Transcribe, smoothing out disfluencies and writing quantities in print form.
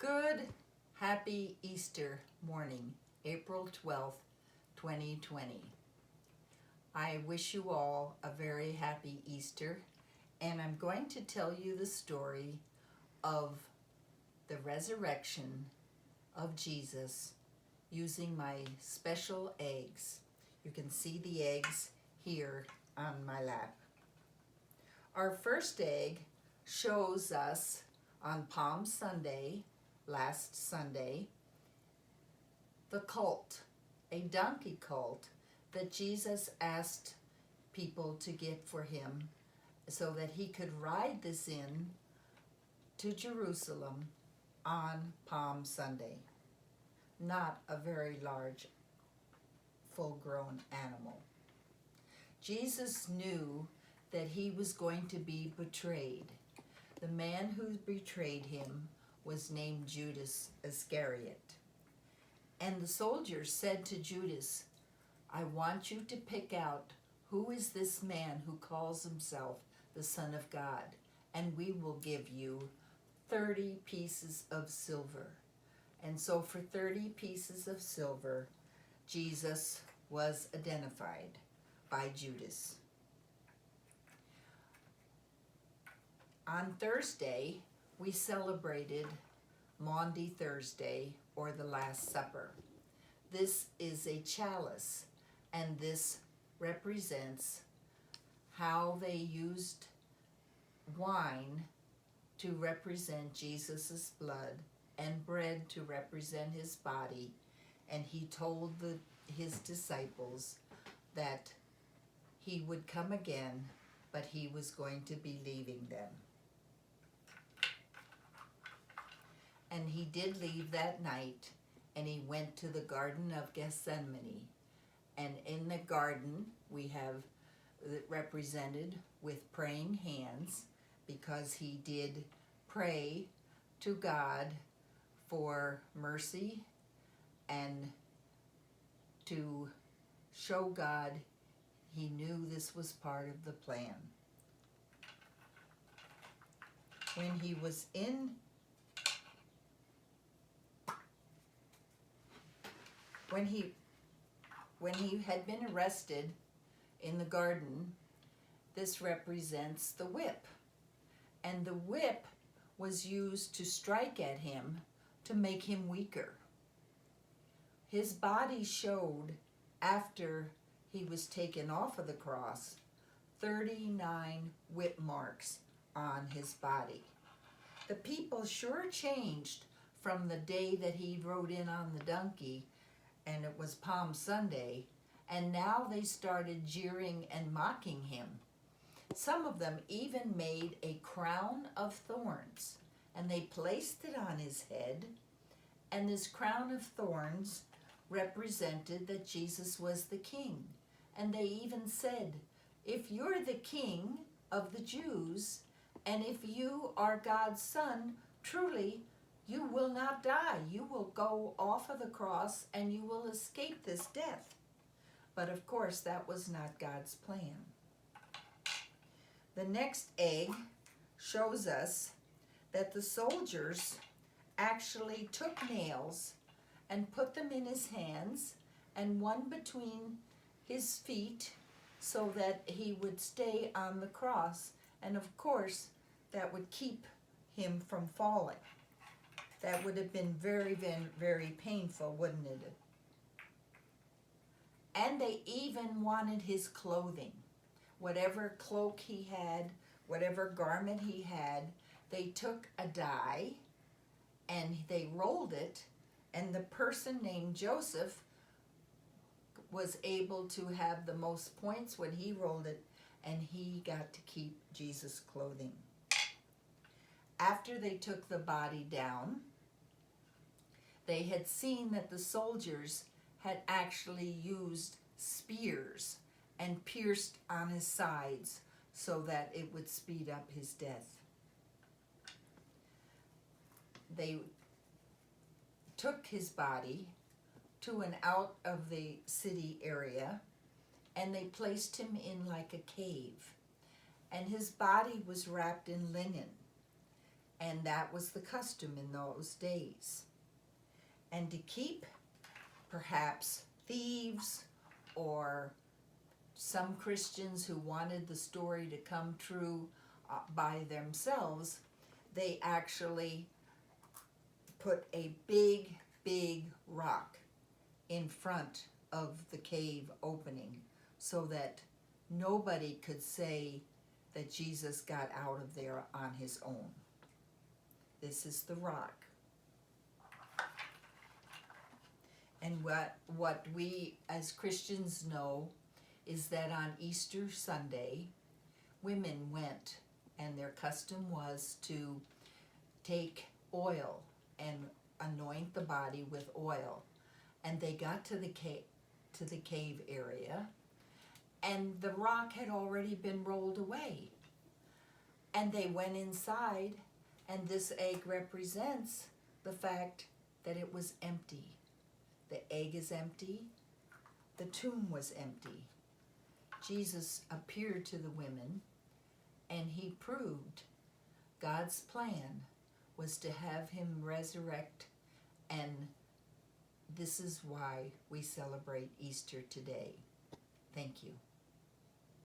Good, happy Easter morning, April 12th, 2020. I wish you all a very happy Easter, and I'm going to tell you the story of the resurrection of Jesus using my special eggs. You can see the eggs here on my lap. Our first egg shows us on Palm Sunday, last Sunday, the colt, a donkey colt that Jesus asked people to get for him so that he could ride this in to Jerusalem on Palm Sunday. Not a very large, full-grown animal. Jesus knew that he was going to be betrayed. The man who betrayed him was named Judas Iscariot. And the soldiers said to Judas, I want you to pick out who is this man who calls himself the Son of God, and we will give you 30 pieces of silver. And so for 30 pieces of silver, Jesus was identified by Judas. On Thursday, we celebrated Maundy Thursday, or the Last Supper. This is a chalice, and this represents how they used wine to represent Jesus' blood and bread to represent his body, and he told his disciples that he would come again, but he was going to be leaving them. And he did leave that night, and he went to the Garden of Gethsemane. And in the garden, we have it represented with praying hands, because he did pray to God for mercy and to show God he knew this was part of the plan. When he was when he had been arrested in the garden, this represents the whip. And the whip was used to strike at him to make him weaker. His body showed, after he was taken off of the cross, 39 whip marks on his body. The people sure changed from the day that he rode in on the donkey, and it was Palm Sunday, and now they started jeering and mocking him. Some of them even made a crown of thorns, and they placed it on his head, and this crown of thorns represented that Jesus was the king. And they even said, if you're the king of the Jews, and if you are God's son, truly, you will not die. You will go off of the cross and you will escape this death. But of course, that was not God's plan. The next egg shows us that the soldiers actually took nails and put them in his hands and one between his feet so that he would stay on the cross. And of course, that would keep him from falling. That would have been very, very, very painful, wouldn't it? And they even wanted his clothing. Whatever cloak he had, whatever garment he had, they took a die and they rolled it, and the person named Joseph was able to have the most points when he rolled it, and he got to keep Jesus' clothing. After they took the body down, they had seen that the soldiers had actually used spears and pierced on his sides so that it would speed up his death. They took his body to an out of the city area, and they placed him in like a cave. And his body was wrapped in linen. And that was the custom in those days. And to keep perhaps thieves or some Christians who wanted the story to come true by themselves, they actually put a big, big rock in front of the cave opening so that nobody could say that Jesus got out of there on his own. This is the rock. And what we as Christians know is that on Easter Sunday, women went, and their custom was to take oil and anoint the body with oil. And they got to the cave area, and the rock had already been rolled away. And they went inside, and this egg represents the fact that it was empty. The egg is empty. The tomb was empty. Jesus appeared to the women, and he proved God's plan was to have him resurrect, and this is why we celebrate Easter today. Thank you.